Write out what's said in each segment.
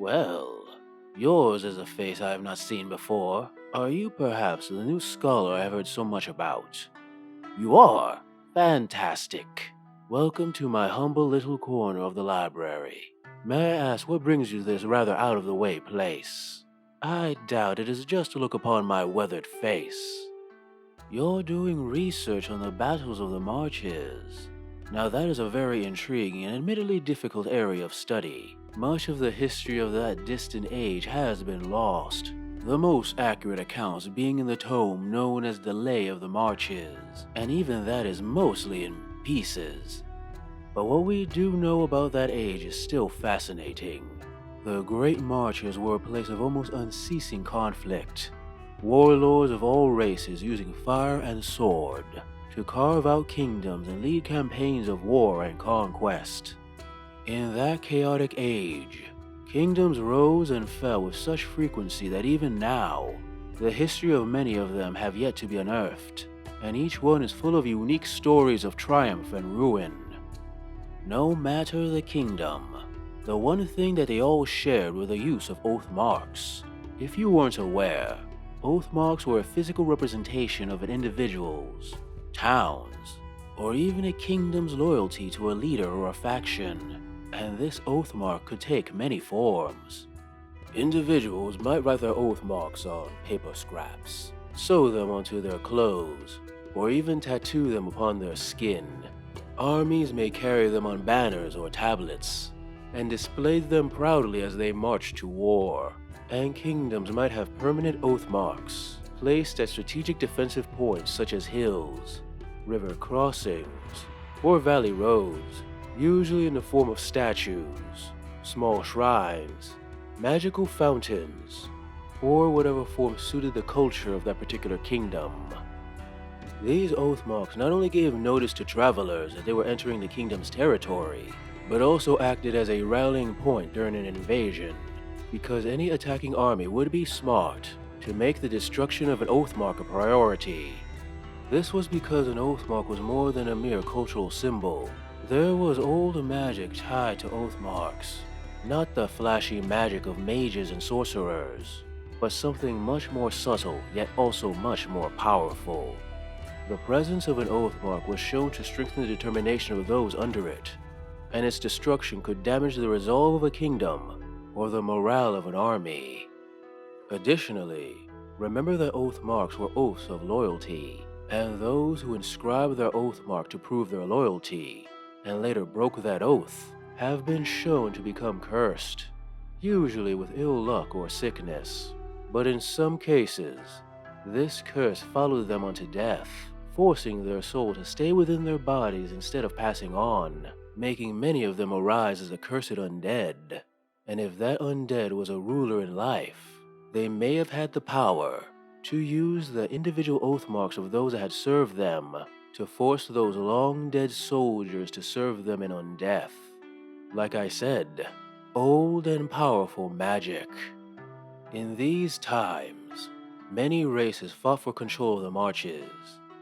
Well, yours is a face I have not seen before. Are you perhaps the new scholar I have heard so much about? You are? Fantastic. Welcome to my humble little corner of the library. May I ask what brings you to this rather out-of-the-way place? I doubt it is just to look upon my weathered face. You're doing research on the battles of the marches. Now that is a very intriguing and admittedly difficult area of study. Much of the history of that distant age has been lost, the most accurate accounts being in the tome known as the Lay of the Marches, and even that is mostly in pieces. But what we do know about that age is still fascinating. The Great Marches were a place of almost unceasing conflict. Warlords of all races using fire and sword to carve out kingdoms and lead campaigns of war and conquest. In that chaotic age, kingdoms rose and fell with such frequency that even now, the history of many of them have yet to be unearthed, and each one is full of unique stories of triumph and ruin. No matter the kingdom, the one thing that they all shared were the use of Oathmarks. If you weren't aware, Oathmarks were a physical representation of an individual's, town's, or even a kingdom's loyalty to a leader or a faction, and this Oathmark could take many forms. Individuals might write their Oathmarks on paper scraps, sew them onto their clothes, or even tattoo them upon their skin. Armies may carry them on banners or tablets, and display them proudly as they march to war. And kingdoms might have permanent Oathmarks, placed at strategic defensive points such as hills, river crossings, or valley roads, usually in the form of statues, small shrines, magical fountains, or whatever form suited the culture of that particular kingdom. These Oathmarks not only gave notice to travelers that they were entering the kingdom's territory, but also acted as a rallying point during an invasion, because any attacking army would be smart to make the destruction of an Oathmark a priority. This was because an Oathmark was more than a mere cultural symbol. There was old magic tied to Oathmarks, not the flashy magic of mages and sorcerers, but something much more subtle yet also much more powerful. The presence of an Oathmark was shown to strengthen the determination of those under it, and its destruction could damage the resolve of a kingdom or the morale of an army. Additionally, remember that Oathmarks were oaths of loyalty, and those who inscribed their Oathmark to prove their loyalty, and later broke that oath, have been shown to become cursed, usually with ill luck or sickness. But in some cases, this curse followed them unto death, forcing their soul to stay within their bodies instead of passing on, making many of them arise as accursed undead. And if that undead was a ruler in life, they may have had the power to use the individual Oathmarks of those that had served them to force those long-dead soldiers to serve them in undeath. Like I said, old and powerful magic. In these times, many races fought for control of the marches,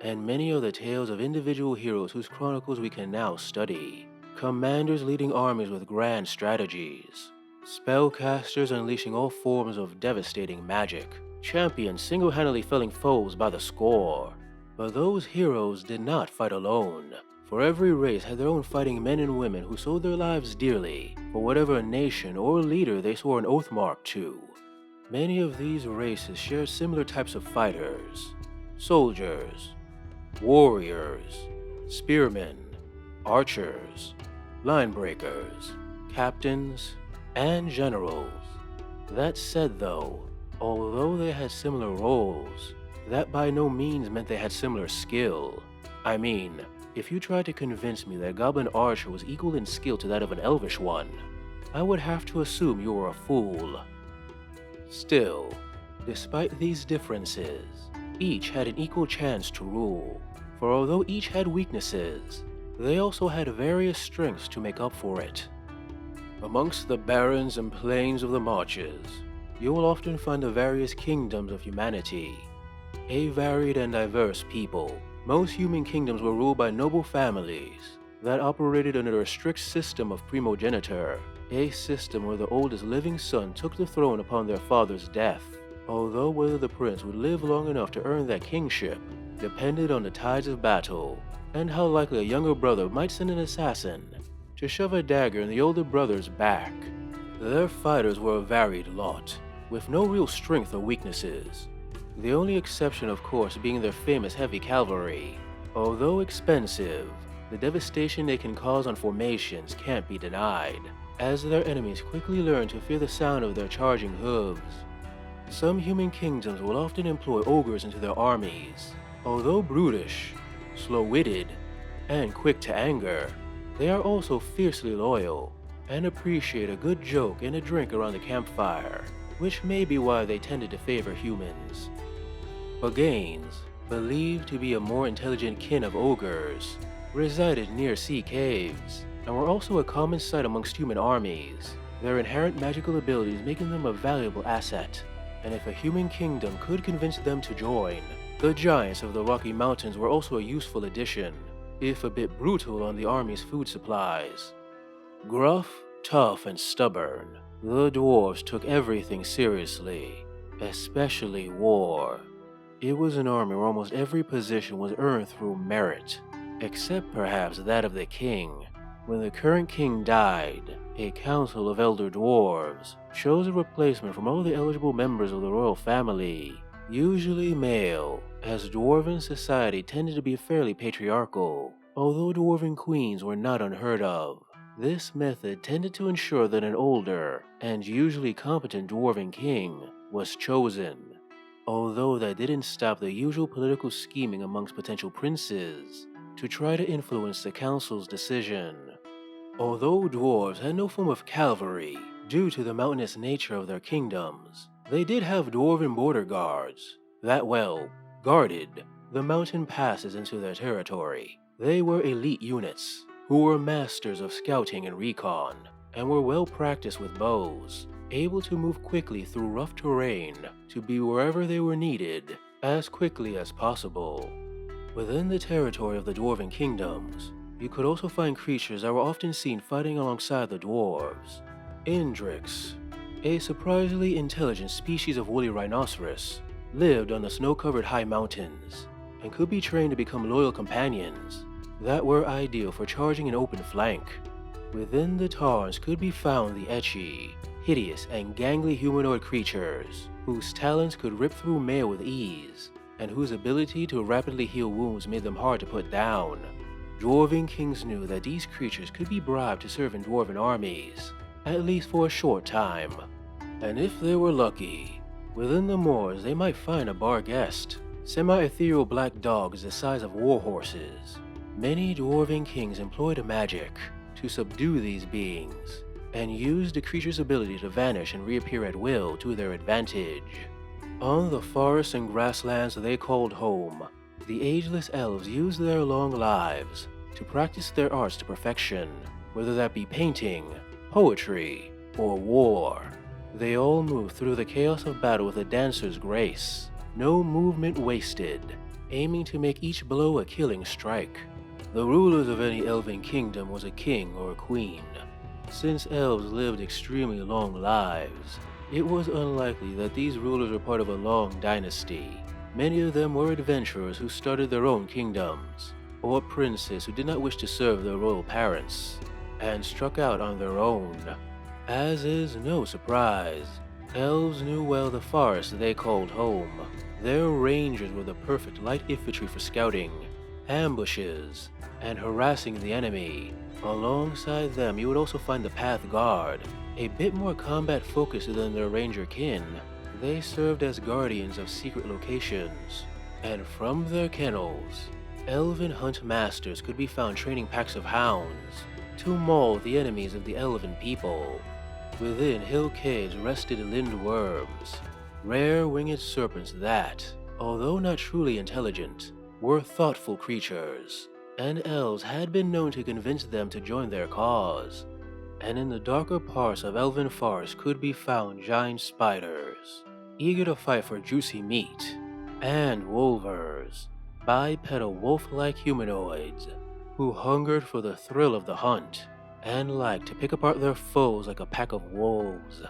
and many are the tales of individual heroes whose chronicles we can now study. Commanders leading armies with grand strategies, spellcasters unleashing all forms of devastating magic, champions single-handedly felling foes by the score. But those heroes did not fight alone, for every race had their own fighting men and women who sold their lives dearly for whatever nation or leader they swore an Oathmark to. Many of these races share similar types of fighters: soldiers, warriors, spearmen, archers, linebreakers, captains, and generals. That said though, although they had similar roles, that by no means meant they had similar skill. I mean, if you tried to convince me that a goblin archer was equal in skill to that of an elvish one, I would have to assume you were a fool. Still, despite these differences, each had an equal chance to rule, for although each had weaknesses, they also had various strengths to make up for it. Amongst the barrens and plains of the marches, you will often find the various kingdoms of humanity. A varied and diverse people, most human kingdoms were ruled by noble families that operated under a strict system of primogeniture, a system where the oldest living son took the throne upon their father's death, although whether the prince would live long enough to earn that kingship depended on the tides of battle, and how likely a younger brother might send an assassin to shove a dagger in the older brother's back. Their fighters were a varied lot, with no real strength or weaknesses, the only exception of course being their famous heavy cavalry. Although expensive, the devastation they can cause on formations can't be denied, as their enemies quickly learn to fear the sound of their charging hooves. Some human kingdoms will often employ ogres into their armies. Although brutish, slow-witted, and quick to anger, they are also fiercely loyal and appreciate a good joke and a drink around the campfire, which may be why they tended to favor humans. Baganes, believed to be a more intelligent kin of ogres, resided near sea caves, and were also a common sight amongst human armies, their inherent magical abilities making them a valuable asset. And if a human kingdom could convince them to join, the giants of the Rocky Mountains were also a useful addition, if a bit brutal on the army's food supplies. Gruff, tough, and stubborn, the dwarves took everything seriously, especially war. It was an army where almost every position was earned through merit, except perhaps that of the king. When the current king died, a council of elder dwarves chose a replacement from all the eligible members of the royal family, usually male, as dwarven society tended to be fairly patriarchal, although dwarven queens were not unheard of. This method tended to ensure that an older, and usually competent dwarven king was chosen, although that didn't stop the usual political scheming amongst potential princes to try to influence the council's decision. Although dwarves had no form of cavalry due to the mountainous nature of their kingdoms, they did have dwarven border guards that, guarded the mountain passes into their territory. They were elite units who were masters of scouting and recon, and were well practiced with bows, able to move quickly through rough terrain to be wherever they were needed as quickly as possible. Within the territory of the dwarven kingdoms, you could also find creatures that were often seen fighting alongside the dwarves. Indrix, a surprisingly intelligent species of woolly rhinoceros, lived on the snow-covered high mountains, and could be trained to become loyal companions that were ideal for charging an open flank. Within the tarns could be found the etchy, hideous, and gangly humanoid creatures, whose talons could rip through mail with ease, and whose ability to rapidly heal wounds made them hard to put down. Dwarven kings knew that these creatures could be bribed to serve in dwarven armies, at least for a short time, and if they were lucky, within the moors they might find a bar guest, semi-ethereal black dogs the size of war horses. Many dwarven kings employed magic to subdue these beings, and used the creature's ability to vanish and reappear at will to their advantage. On the forests and grasslands they called home, the ageless elves used their long lives to practice their arts to perfection, whether that be painting, poetry, or war. They all moved through the chaos of battle with a dancer's grace, no movement wasted, aiming to make each blow a killing strike. The rulers of any elven kingdom was a king or a queen. Since elves lived extremely long lives, it was unlikely that these rulers were part of a long dynasty. Many of them were adventurers who started their own kingdoms, or princes who did not wish to serve their royal parents, and struck out on their own. As is no surprise, elves knew well the forest they called home. Their rangers were the perfect light infantry for scouting, ambushes, and harassing the enemy. Alongside them, you would also find the Path Guard, a bit more combat focused than their ranger kin. They served as guardians of secret locations, and from their kennels, elven hunt masters could be found training packs of hounds to maul the enemies of the elven people. Within hill caves rested lind worms, rare winged serpents that, although not truly intelligent, were thoughtful creatures, and elves had been known to convince them to join their cause. And in the darker parts of elven forests could be found giant spiders, eager to fight for juicy meat, and wolvers, bipedal wolf-like humanoids, who hungered for the thrill of the hunt and liked to pick apart their foes like a pack of wolves.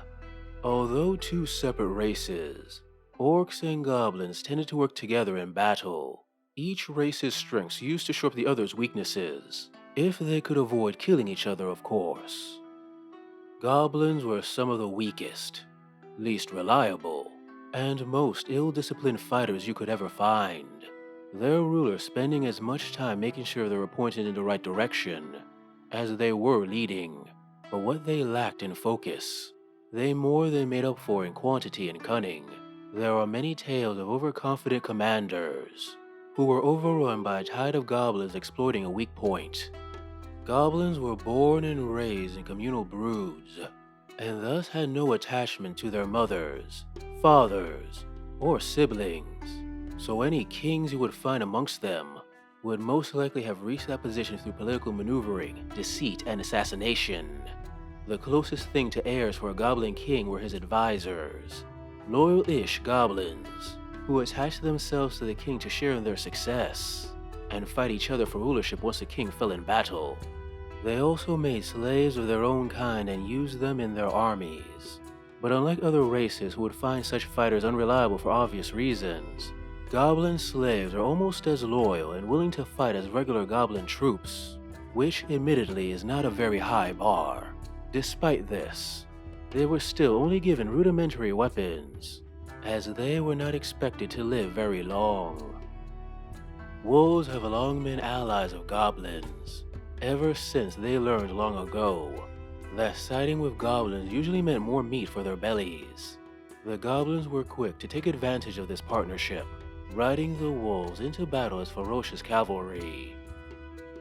Although two separate races, orcs and goblins tended to work together in battle. Each race's strengths used to shore up the other's weaknesses, if they could avoid killing each other, of course. Goblins were some of the weakest, least reliable, and most ill-disciplined fighters you could ever find. Their rulers spending as much time making sure they were pointed in the right direction as they were leading, but what they lacked in focus, they more than made up for in quantity and cunning. There are many tales of overconfident commanders who were overrun by a tide of goblins exploiting a weak point. Goblins were born and raised in communal broods, and thus had no attachment to their mothers, fathers, or siblings, so any kings you would find amongst them would most likely have reached that position through political maneuvering, deceit, and assassination. The closest thing to heirs for a goblin king were his advisors, loyal-ish goblins, who attached themselves to the king to share in their success, and fight each other for rulership once the king fell in battle. They also made slaves of their own kind and used them in their armies. But unlike other races who would find such fighters unreliable for obvious reasons, goblin slaves are almost as loyal and willing to fight as regular goblin troops, which admittedly is not a very high bar. Despite this, they were still only given rudimentary weapons, as they were not expected to live very long. Wolves have long been allies of goblins, ever since they learned long ago that siding with goblins usually meant more meat for their bellies. The goblins were quick to take advantage of this partnership, riding the wolves into battle as ferocious cavalry.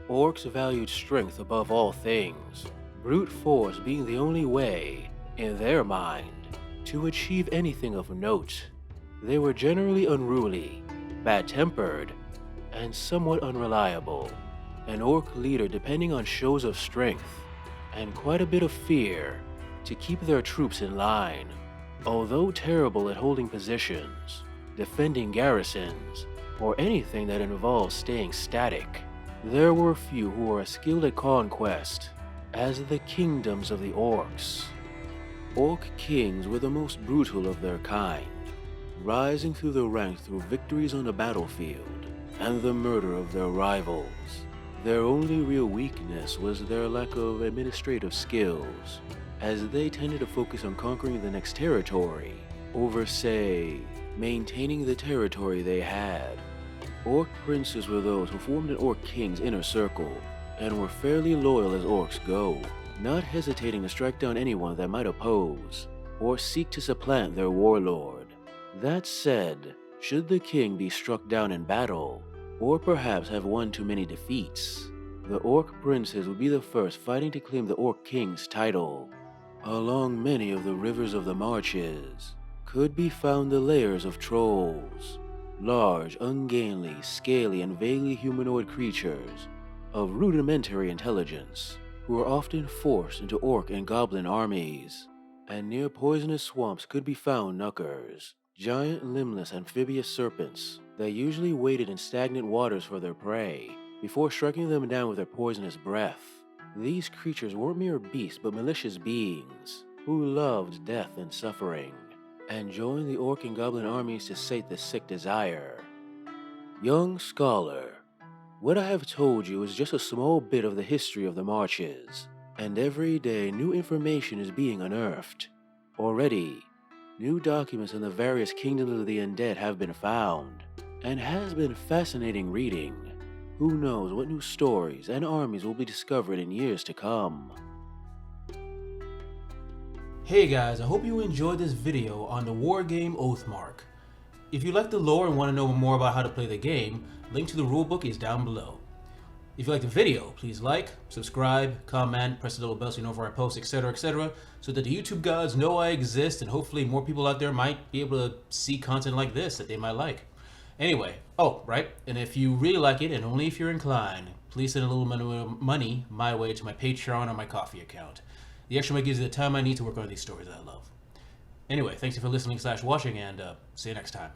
Orcs valued strength above all things, brute force being the only way, in their mind, to achieve anything of note. They were generally unruly, bad-tempered, and somewhat unreliable. An orc leader depending on shows of strength and quite a bit of fear to keep their troops in line. Although terrible at holding positions, defending garrisons, or anything that involves staying static, there were few who were as skilled at conquest as the kingdoms of the orcs. Orc kings were the most brutal of their kind, rising through the ranks through victories on the battlefield and the murder of their rivals. Their only real weakness was their lack of administrative skills, as they tended to focus on conquering the next territory over, say, maintaining the territory they had. Orc Princes were those who formed an Orc King's inner circle, and were fairly loyal as orcs go, not hesitating to strike down anyone that might oppose, or seek to supplant their warlord. That said, should the king be struck down in battle, or perhaps have won too many defeats, the Orc Princes would be the first fighting to claim the Orc King's title. Along many of the rivers of the marches could be found the lairs of trolls, large, ungainly, scaly, and vaguely humanoid creatures of rudimentary intelligence, who were often forced into orc and goblin armies. And near poisonous swamps could be found knuckers, giant limbless amphibious serpents that usually waited in stagnant waters for their prey before striking them down with their poisonous breath. These creatures weren't mere beasts but malicious beings who loved death and suffering, and joined the orc and goblin armies to sate the sick desire. Young scholar, what I have told you is just a small bit of the history of the marches, and every day new information is being unearthed. Already, new documents in the various kingdoms of the undead have been found, and has been fascinating reading. Who knows what new stories and armies will be discovered in years to come. Hey guys, I hope you enjoyed this video on the Wargame Oathmark. If you like the lore and want to know more about how to play the game, link to the rulebook is down below. If you like the video, please like, subscribe, comment, press the little bell so you know whenever I post, etc, so that the YouTube gods know I exist, and hopefully more people out there might be able to see content like this that they might like. Anyway, oh, right, and if you really like it, and only if you're inclined, please send a little money my way to my Patreon or my Coffee account. The extra money gives you the time I need to work on these stories that I love. Anyway, thanks for listening / watching, and see you next time.